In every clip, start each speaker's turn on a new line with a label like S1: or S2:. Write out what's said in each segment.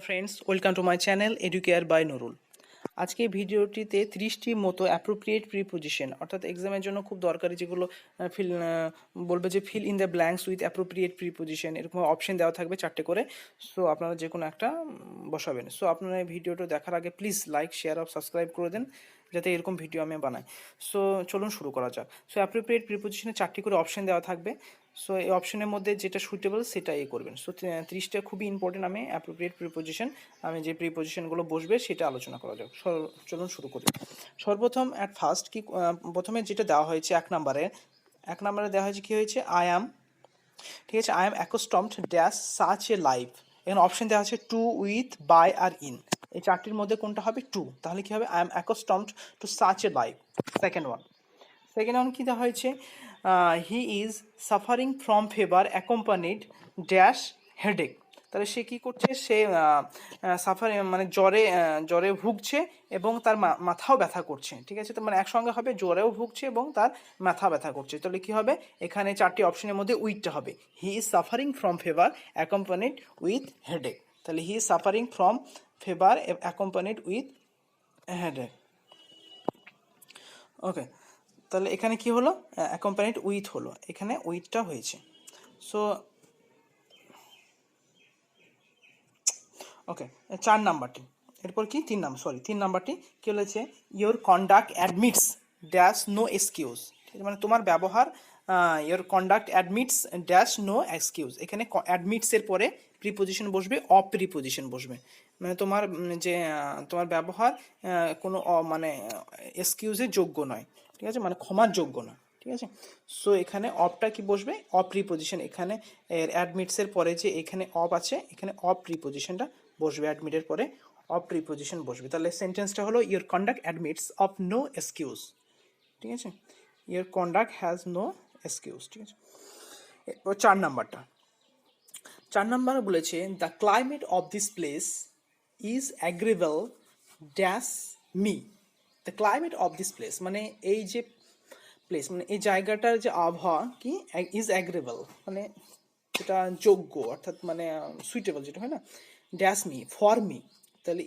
S1: Friends, welcome to my channel Educare by Nurul. আজকে ভিডিওটিতে 30টি মতো অ্যাপ্রোপ্রিয়েট প্রিপোজিশন অর্থাৎ এক্সামের জন্য খুব দরকারি যেগুলো বলবে যে fill in the blanks with appropriate preposition, এরকম অপশন দেওয়া থাকবে 4টে করে। সো আপনারা যে কোনো একটা বসাবেন। সো আপনারা এই ভিডিওটা দেখার আগে প্লিজ লাইক, শেয়ার আর সাবস্ক্রাইব করে দেন যাতে এরকম ভিডিও আমি বানাই। সো চলুন শুরু করা যাক। সো অ্যাপ্রোপ্রিয়েট প্রিপোজিশনে 4টি করে অপশন দেওয়া থাকবে। সো এই অপশনের মধ্যে যেটা সুইটেবল সেটা করবেন। সো 30টা খুবই ইম্পর্টেন্ট। আমি অ্যাপ্রোপ্রিয়েট প্রিপোজিশন, আমি যে প্রিপোজিশনগুলো বসবে সেটা আলোচনা করা যাক। চলুন শুরু করি। সর্বপ্রথম ফার্স্ট কি প্রথমে যেটা দেওয়া হয়েছে এক নম্বরে দেওয়া হয়েছে কি হয়েছে, আই অ্যাম, ঠিক আছে, I am accustomed dash such a life. এখানে অপশন দেওয়া আছে টু, উইথ, বাই আর ইন। এই 4টির মধ্যে কোনটা হবে? টু। তাহলে কি হবে? I am accustomed to such a life. Second one কি দেওয়া হয়েছে, he is suffering from fever accompanied dash headache. তাহলে সে কী করছে? সে সাফারিং মানে জ্বরে ভুগছে এবং তার মাথাও ব্যথা করছে, ঠিক আছে। তো মানে একসঙ্গে হবে, জ্বরেও ভুগছে এবং তার মাথা ব্যথা করছে। তাহলে কী হবে? এখানে 4টি অপশনের মধ্যে উইথটা হবে। He is suffering from fever accompanied with headache. তাহলে he is suffering from fever accompanied with headache. Okay, তাহলে এখানে কি হলো? অ্যাকম্পানিড উইথ হলো, এখানে উইথটা হয়েছে। সো ওকে, 4 নাম্বারটি। এরপর কি 3 নাম্বারটি কি বলেছে, your conduct admits dash no excuse. মানে তোমার ব্যবহার, your conduct admits dash no excuse. এখানে অ্যাডমিটসের পরে প্রিপোজিশন বসবে, প্রিপোজিশন বসবে। মানে তোমার ব্যবহার কোনো মানে এক্সকিউজের যোগ্য নয়, ঠিক আছে, মানে ক্ষমার যোগ্য না, ঠিক আছে। সো এখানে অফটা কি বসবে? প্রিপোজিশন। এখানে এর অ্যাডমিটসের পরে যে এখানে আছে, এখানে প্রিপোজিশনটা বসবে, অ্যাডমিটের পরে প্রিপোজিশন বসবে। তাহলে সেন্টেন্সটা হলো your conduct admits of no excuse, ঠিক আছে। Your conduct has no excuse, ঠিক আছে। এরপর 4 নাম্বার বলেছে, the climate of this place is agreeable dash me. The climate of this place মানে এই যে প্লেস, মানে এই জায়গাটার যে আবহাওয়া কি, ইজ অ্যাগ্রেবল মানে যেটা যোগ্য, অর্থাৎ মানে সুইটেবল যেটা হয় না, ড্যাশ মি, ফর মি। তাহলে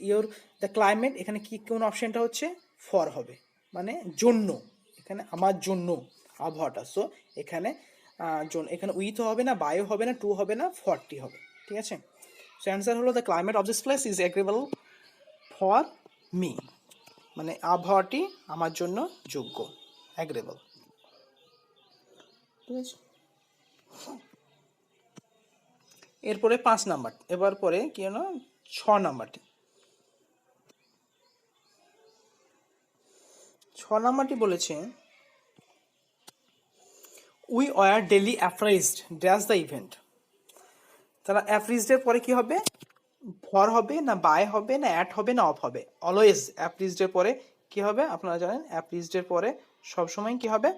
S1: দ্য ক্লাইমেট, এখানে কি কোন অপশনটা হচ্ছে? ফর হবে, মানে জন্য, এখানে আমার জন্য আবহাওয়াটা। সো এখানে এখানে উইথ হবে না, বায়ো হবে না, টু হবে না, ফরটি হবে, ঠিক আছে। সো অ্যান্সার হলো the climate of this place is agreeable for me, মানে আবহাওয়াটি আমার জন্য যোগ্য, অ্যাগ্রেবল, ঠিক আছে। এরপরে 5 নাম্বার, এবার পরে কি হলো 6 নাম্বারটি। 6 নাম্বারটি বলেছে, we are duly apprised dash the event. তারা অ্যাপ্রিজডের পরে কি হবে? ফর হবে না, বাই হবে না, অ্যাট হবে না, অফ হবে? অলওয়েজ অ্যাপ্রিজডের পরে কি হবে? আপনারা জানেন অ্যাপ্রিজডের পরে সবসময় কি হবে?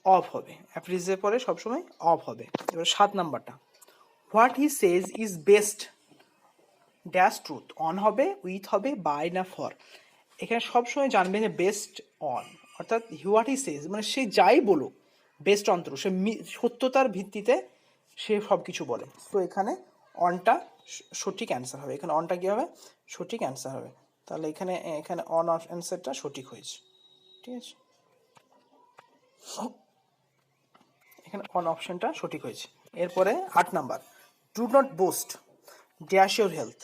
S1: অফ হবে। অ্যাপ্রিজডের পরে সবসময় অফ হবে। এবার 7 নাম্বারটা, what he says is best dash truth. On হবে, উইথ হবে, বাই না ফর? এখানে সবসময় জানবেন যে বেস্ট অন, অর্থাৎ হোয়াট হি সেজ মানে সে যাই বলুক, বেস্ট অন ট্রু, সে সত্যতার ভিত্তিতে সে সব কিছু বলে। তো এখানে অনটা সঠিক অ্যান্সার হবে। এখানে অনটা কী হবে? সঠিক অ্যান্সার হবে। তাহলে এখানে অন অ্যান্সারটা সঠিক হয়েছে, ঠিক আছে। এখানে অন অপশনটা সঠিক হয়েছে। এরপরে 8 number, do not boast dash your health.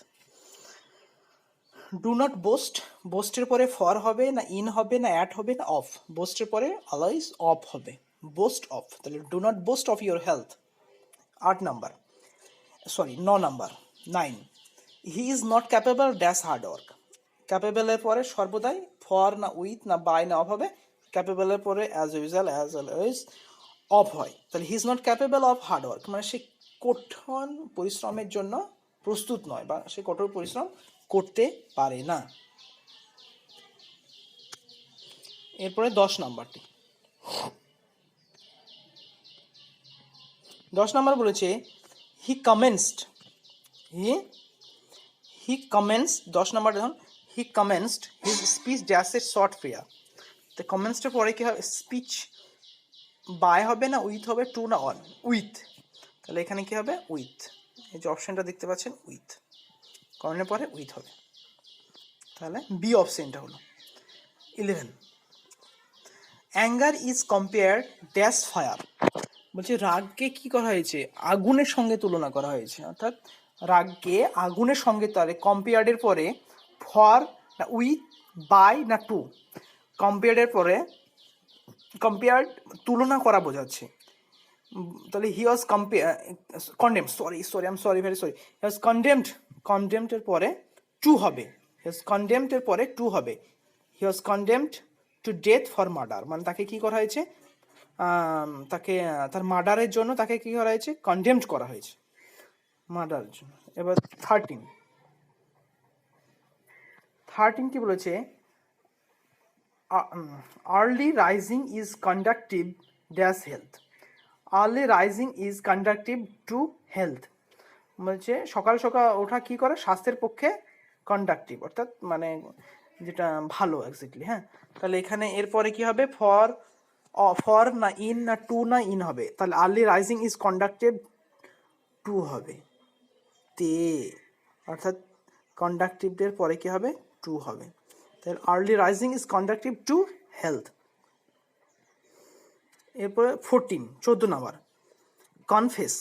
S1: Do not boast, বোস্টের পরে ফর হবে না, ইন হবে না, অ্যাট হবে না, অফ? বোস্টের পরে অলওয়েজ অফ হবে, বোস্ট অফ। তাহলে do not boast of your health. 9 number, 9, he is not capable dash hard work. ক্যাপেবলের পরে সর্বদাই ফর না, উইথ না, বাই না, অফ হবে? ক্যাপেবলের পরে as usual, as always of হয়। তাহলে he is not capable of hard work মানে সে কঠোর পরিশ্রমের জন্য প্রস্তুত নয়, বা সে কঠোর পরিশ্রম করতে পারে না। এরপরে 10 নাম্বারটি, 10 নাম্বার বলেছে, he commenced, he commence 10 number দেখুন, he commenced his speech dash a short prayer. তো কমেন্সডের পরে কি হবে? স্পিচ বাই হবে না, উইথ হবে, টু না অন? উইথ। তাহলে এখানে কি হবে? উইথ। এই যে অপশানটা দেখতে পাচ্ছেন উইথ, কর্নের পরে উইথ হবে, তাহলে বি অপশানটা হলো। 11, anger is compare dash fire, বলছে রাগকে কি করা হয়েছে, আগুনের সঙ্গে তুলনা করা হয়েছে, অর্থাৎ রাগকে আগুনের সঙ্গে তাহলে কম্পেয়ার্ডের পরে ফর না উইথ, বাই না টু, কম্পেয়ার্ডের পরে কম্পেয়ার্ড তুলনা করা বোঝাচ্ছে, তাহলে he was condemned, sorry I am sorry very sorry, he was কন্ডেমডের পরে টু হবে, হি ওয়াজ কন্ডেমডের পরে টু হবে, he was condemned to death for murder, মানে তাকে কি করা হয়েছে, তাকে তার মার্ডারের জন্য তাকে কি করা হয়েছে, কন্ডেমড করা হয়েছে মার্ডারের জন্য। এবার 13 কি বলেছে, early rising is conductive dash health, early rising is conducive to health, বলছে সকাল সকাল ওঠা কি করে, স্বাস্থ্যের পক্ষে কন্ডাক্টিভ, অর্থাৎ মানে যেটা ভালো এক্স্যাক্টলি। হ্যাঁ, তাহলে এখানে এরপরে কি হবে, ফর না ইন না টু না ইন হবে, তাহলে early rising is conducive two হবে, তে অর্থাৎ কন্ডাক্টিভদের পরে কি হবে, টু হবে, তাহলে early rising is conducive to health. এরপরে 14 number, confess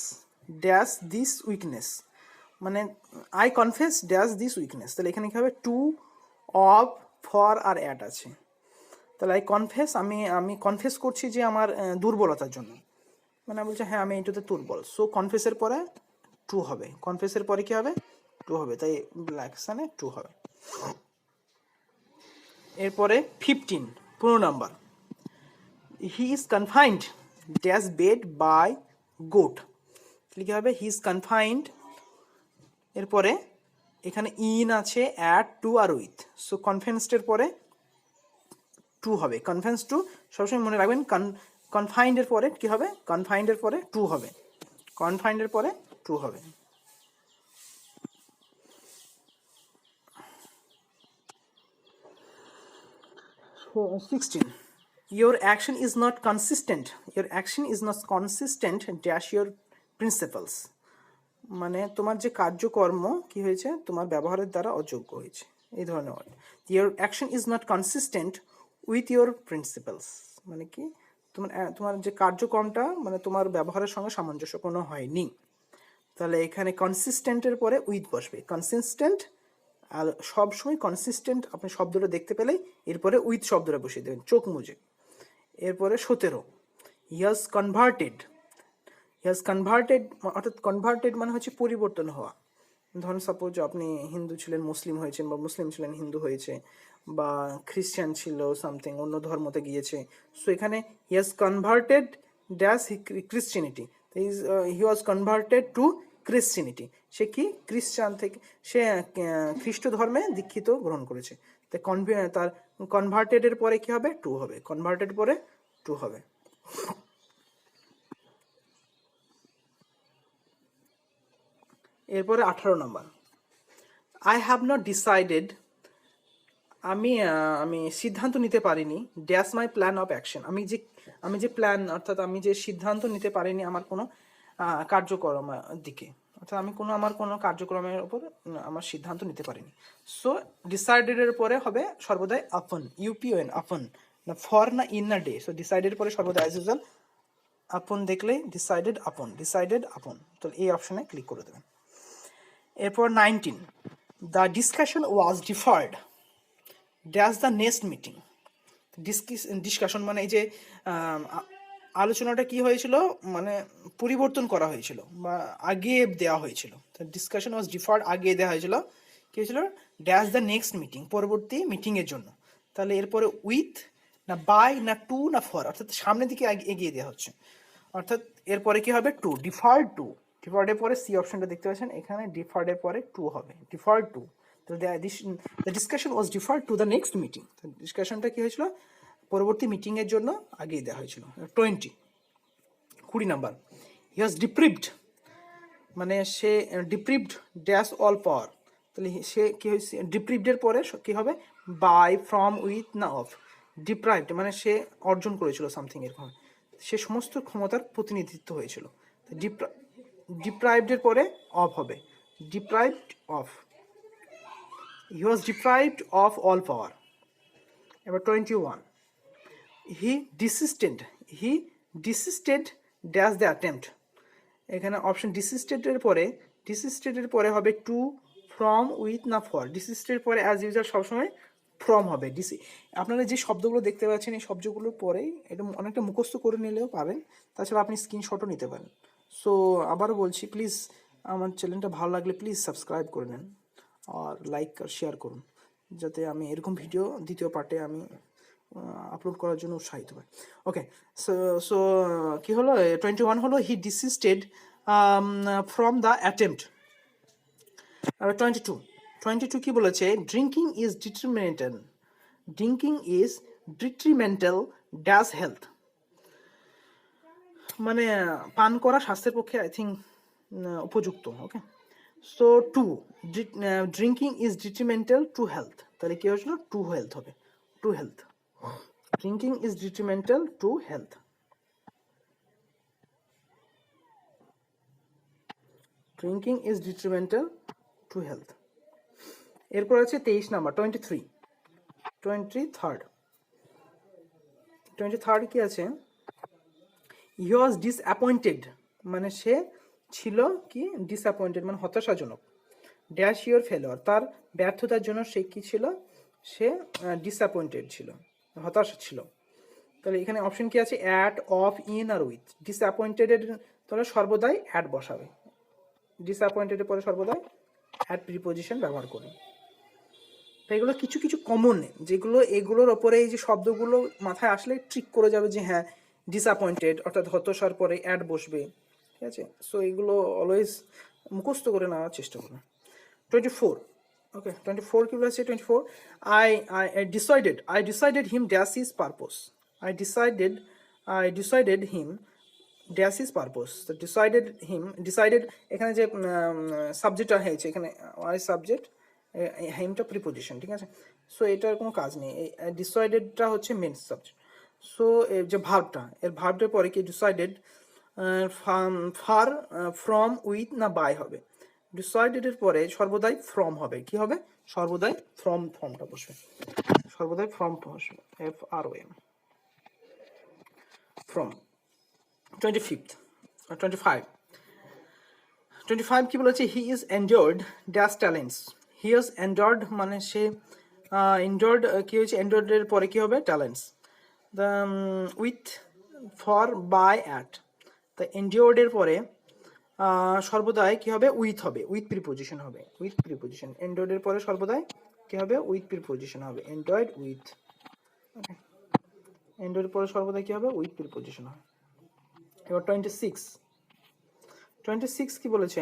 S1: dash this weakness, মানে I confess dash this weakness, তাহলে এখানে কি হবে, টু, অফ, ফর আর অ্যাট আছে, তাহলে আই কনফেস, আমি কনফেস করছি যে আমার দুর্বলতার জন্য, মানে বলছে হ্যাঁ আমি এইটাতে দুর্বল, সো কনফেসের পরে টু হবে, কনফেসের পরে কি হবে, টু হবে, তাই ব্ল্যাকসানে টু হবে। এরপরে 15 number, he is confined dash bed by gout, তাহলে কি হবে, হি ইজ কনফাইন্ড, এরপরে এখানে ইন আছে, অ্যাট, টু আর উইথ, সো কনফেন্সডের পরে টু হবে, কনফেন্স টু, সবসময় মনে রাখবেন কনফাইন্ডের পরে কি হবে, কনফাইন্ডের পরে টু হবে, কনফাইন্ডের পরে টু হবে। So, 16, your action is not consistent, your action is not consistent dash your principles, মানে তোমার যে কার্যকর্ম কি হয়েছে, তোমার ব্যবহারের দ্বারা অযোগ্য হয়েছে, এই ধরনের word. your action is not consistent with your principles, মানে কি তোমার যে কার্যক্রমটা মানে তোমার ব্যবহারের সঙ্গে সামঞ্জস্যপূর্ণ হয়নি, তাহলে এখানে কনসিস্টেন্টের পরে উইথ বসবে, কনসিস্টেন্ট, আর সবসময় কনসিস্টেন্ট আপনি শব্দটা দেখতে পেলেই এরপরে উইথ শব্দটা বসিয়ে দেবেন চোখ মুজে। এরপরে 17, ইয়াস কনভার্টেড, ইয়াস কনভার্টেড অর্থাৎ কনভার্টেড মানে হচ্ছে পরিবর্তন হওয়া, ধরুন সাপোজ আপনি হিন্দু ছিলেন মুসলিম হয়েছেন, বা মুসলিম ছিলেন হিন্দু হয়েছে, বা খ্রিস্টান ছিল সামথিং অন্য ধর্মতে গিয়েছে, সো এখানে he has converted dash Christianity, he was converted to Christianity, সে কি খ্রিস্টান থেকে সে খ্রিস্ট ধর্মে দীক্ষিত গ্রহণ করেছে, তাই তার কনভার্টেডের পরে কি হবে, টু হবে, কনভার্টেড পরে টু হবে। এরপরে 18 নম্বর, আই হ্যাভ নট ডিসাইডেড, আমি সিদ্ধান্ত নিতে পারিনি dash my plan of action, আমি যে প্ল্যান অর্থাৎ আমি যে সিদ্ধান্ত নিতে পারিনি আমার কোনো কার্যক্রম দিকে, অর্থাৎ আমার কোনো কার্যক্রমের ওপর আমার সিদ্ধান্ত নিতে পারিনি, সো ডিসাইডেডের পরে হবে সর্বদাই আপন, ইউপিওএন আপন, না ফর না ইন না ডে, সো ডিসাইডের পরে সর্বদা অ্যাজ ইউজুয়াল আপন দেখলেই ডিসাইডেড আপন, তো এই অপশনে ক্লিক করে দেবেন। এরপর 19, the discussion was deferred dash the next meeting, discussion মানে এই যে আলোচনাটা কি হয়েছিল, মানে পরিবর্তন করা হয়েছিল বা আগিয়ে দেওয়া হয়েছিল, ডিসকাশন ওয়াজ ডিফার্ড, আগিয়ে দেওয়া হয়েছিল, কি হয়েছিল, ড্যাশ দ্য নেক্সট মিটিং, পরবর্তী মিটিংয়ের জন্য, তাহলে এরপরে উইথ না বাই না টু না ফর, অর্থাৎ সামনের দিকে এগিয়ে দেওয়া হচ্ছে, অর্থাৎ এরপরে কি হবে, টু, ডিফার্ড টু, ডিফার্ডের পরে সি অপশনটা দেখতে পাচ্ছেন এখানে, ডিফার্ডের পরে টু হবে, deferred to, the discussion was deferred to the next meeting, ডিসকাশনটা কি হয়েছিল, পরবর্তী মিটিংয়ের জন্য আগিয়ে দেওয়া হয়েছিল। 20 নাম্বার, হি ওয়াজ ডিপ্রিভড, মানে সে ডিপ্রিভড ড্যাশ অল পাওয়ার, তাহলে সে কি হয়েছে, ডিপ্রিভডের পরে কি হবে, বাই, ফ্রম, উইথ না অফ, ডিপ্রাইভড মানে সে অর্জন করেছিল সামথিং এরকম, সে সমস্ত ক্ষমতার প্রতিনিধিত্ব হয়েছিল, ডিপ্রাইভড এর পরে অফ হবে, deprived of, he was deprived of all পাওয়ার। এবার 21, হি ডিসিস্টেড ড্যাশ দ্য অ্যাটেম্পট। এখানে অপশন ডিসিস্টেডের পরে হবে টু, ফ্রম, উইথ না ফর। ডিসিস্টেড পরে অ্যাজ ইউজুয়াল সবসময় ফ্রম হবে। আপনারা যে শব্দগুলো দেখতে পাচ্ছেন এই শব্দগুলোর পরেই এটা অনেকটা মুখস্থ করে নিলেও পাবেন, তাছাড়া আপনি স্ক্রিনশটও নিতে পারেন। সো আবারও বলছি, প্লিজ আমার চ্যানেলটা ভালো লাগলে প্লিজ সাবস্ক্রাইব করে নেন আর লাইক আর শেয়ার করুন, যাতে আমি এরকম ভিডিও দ্বিতীয় পার্টে আমি আপলোড করার জন্য উৎসাহিত হয়। ওকে, সো সো কী হলো, 21 হলো he desisted from the attempt. 22 কি বলেছে, drinking is detrimental dash health. মানে পান করা স্বাস্থ্যের পক্ষে আই থিঙ্ক উপযুক্ত। Okay, so drinking is detrimental to health, তাহলে কি হয়েছিল, টু হেলথ হবে, to health. Drinking is detrimental to health. Drinking is detrimental to health. এরপর আছে 23 নাম্বার, 23rd কি আছে, হি ওয়াজ ডিসঅ্যাপয়েন্টেড, মানে সে ছিল কি ডিসঅ্যাপয়েন্টেড, মানে হতাশাজনক। ড্যাশ ইওর ফেলোয়ার, তার ব্যর্থতার জন্য সে কি ছিল, সে ডিসঅ্যাপয়েন্টেড ছিল, হতাশা ছিল। তাহলে এখানে অপশন কি আছে, অ্যাট, অফ, ইন আর উইথ। ডিসঅ্যাপয়েন্টেডের তাহলে সর্বদাই অ্যাট বসাবে, ডিসঅ্যাপয়েন্টেডের পরে সর্বদাই অ্যাট প্রিপোজিশন ব্যবহার করি। তাই এগুলো কিছু কিছু কমন, যেগুলো এগুলোর ওপরে এই যে শব্দগুলো মাথায় আসলে ট্রিক করে যাবে যে হ্যাঁ ডিসঅ্যাপয়েন্টেড অর্থাৎ হতাশার পরে অ্যাট বসবে, ঠিক আছে। সো এগুলো অলওয়েজ মুখস্থ করে নেওয়ার চেষ্টা করুন। 24, ওকে, 24 কি বলেছে, 24 I decided him dash his purpose. I decided him dash his purpose. তো ডিসাইডেড এখানে যে সাবজেক্টটা হয়েছে, এখানে আই সাবজেক্ট, হিমটা প্রিপোজিশন, ঠিক আছে। সো এটার কোনো কাজ নেই, ডিসাইডেডটা হচ্ছে মেন সাবজেক্ট। সো যে ভার্বটার পরে কি ডিসাইডেড, ফার, ফ্রম, উইথ না বাই হবে। ডিসাইডেডের পরে সর্বদাই ফ্রম হবে, কি হবে, সর্বদাই ফর্মটা বসবে, সর্বদাই ফ্রম বসবে, FROM, ফ্রম। 25 কি বলেছে, he is enjoyed dash talents. He is enjoyed মানে সে এনজয়েড, কি হয়েছে, এনজয়েডের পরে কি হবে, talents. The with, for, by, at. তা এনজয়েডের পরে সর্বদাই কি হবে, উইথ হবে, উইথ প্রিপোজিশন হবে, উইথ প্রিপোজিশন। এনজয়েডের পরে সর্বদাই কি হবে, উইথ প্রিপোজিশন হবে, এনজয়েড উইথ। ওকে, এনজয়েডের পরে সর্বদাই কি হবে, উইথ প্রিপোজিশন হবে। এবার 26 কি বলেছে,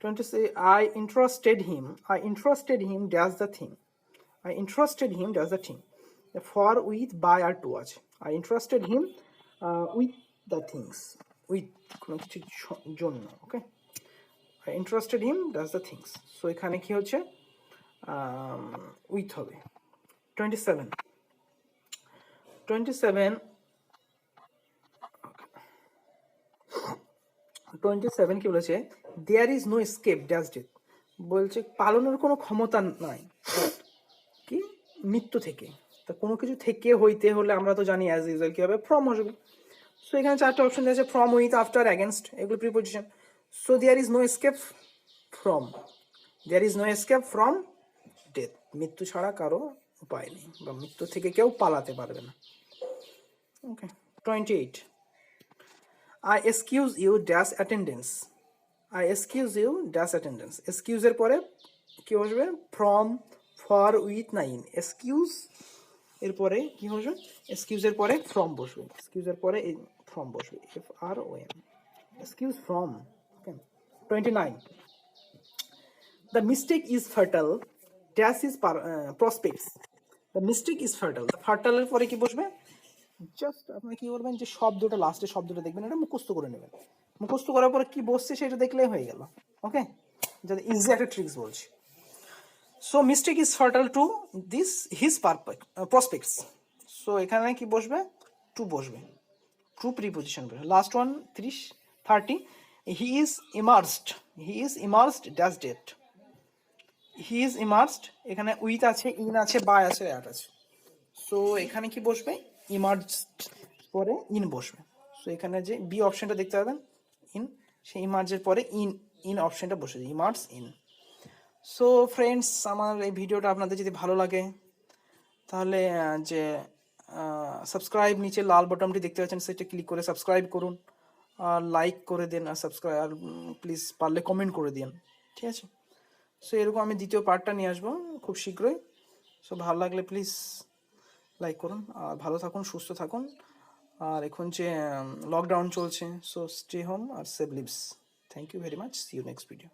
S1: 26 I interested him does the thing, for, with, by R to আছে। I interested him with the things, with কোনো কিছুর জন্য। Okay, I interested him does the things, so এখানে কি হচ্ছে, with হবে। 27 কি বলেছে, there is no escape dash death, বলছে পালানোর কোনো ক্ষমতা নাই কি, মৃত্যু থেকে। তা কোনো কিছু থেকে হইতে হলে আমরা তো জানি অ্যাজ ইউজুয়াল কি হবে, ফ্রম আসবে। সো এখানে চারটে অপশন আছে, ফ্রম, উইথ, আফটার, অ্যাগেনস্ট, এগুলো preposition. So there is no escape from death, মৃত্যু ছাড়া কারো উপায় নেই, বা মৃত্যু থেকে কেউ পালাতে পারবে না। ওকে, 28 I excuse you dash attendance, এক্সকিউজের পরে কি বসবে, ফ্রম, ফর, উইথ না ইন। এক্সকিউজ এর পরে কি বসবে, এক্সকিউজের পরে ফ্রম বসবে, FROM, excuse from. Okay, 29 the mistake is fatal dash is prospects, the mistake is fatal, ফার্টাল এর পরে কি বসবে, জাস্ট আপনি কি করবেন, যে শব্দটা লাস্টে শব্দটা দেখবেন, এটা মুখস্থ করে নেবেন, মুখস্থ করার পরে কি বসছে সেটা দেখলেই হয়ে গেল। ওকে, যাতে ইজি একটা ট্রিক্স বলছি। So mistake is fatal to his prospects. So এখানে কি বসবে, টু বসবে, টু প্রিপোজিশন বসবে। Last one 30 he is immersed, হি ইজ ইমার্সড ড্যাশ ডেট, হি ইজ ইমার্সড, এখানে উইথ আছে, ইন আছে, বাই আছে, অ্যাট আছে। সো এখানে কি বসবে, ইমার্সড পরে ইন বসবে। সো এখানে যে বি অপশনটা দেখতে পাবেন ইন, সেই ইমার্জের পরে ইন, ইন অপশনটা বসেছে, ইমার্স ইন। সো ফ্রেন্ডস, আমার এই ভিডিওটা আপনাদের যদি ভালো লাগে তাহলে যে সাবস্ক্রাইব, নিচে লাল বটনটি দেখতে পাচ্ছেন সেটা ক্লিক করে সাবস্ক্রাইব করুন, আর লাইক করে দেন, আর সাবস্ক্রাইব, আর প্লিজ পারলে কমেন্ট করে দিন, ঠিক আছে? সো এরকম আমি দ্বিতীয় পার্টটা নিয়ে আসবো খুব শীঘ্রই। সো ভালো লাগলে প্লিজ লাইক করুন, আর ভালো থাকুন, সুস্থ থাকুন। আর এখন যে লকডাউন চলছে, সো স্টে হোম আর save lives. Thank you very much, see you next video.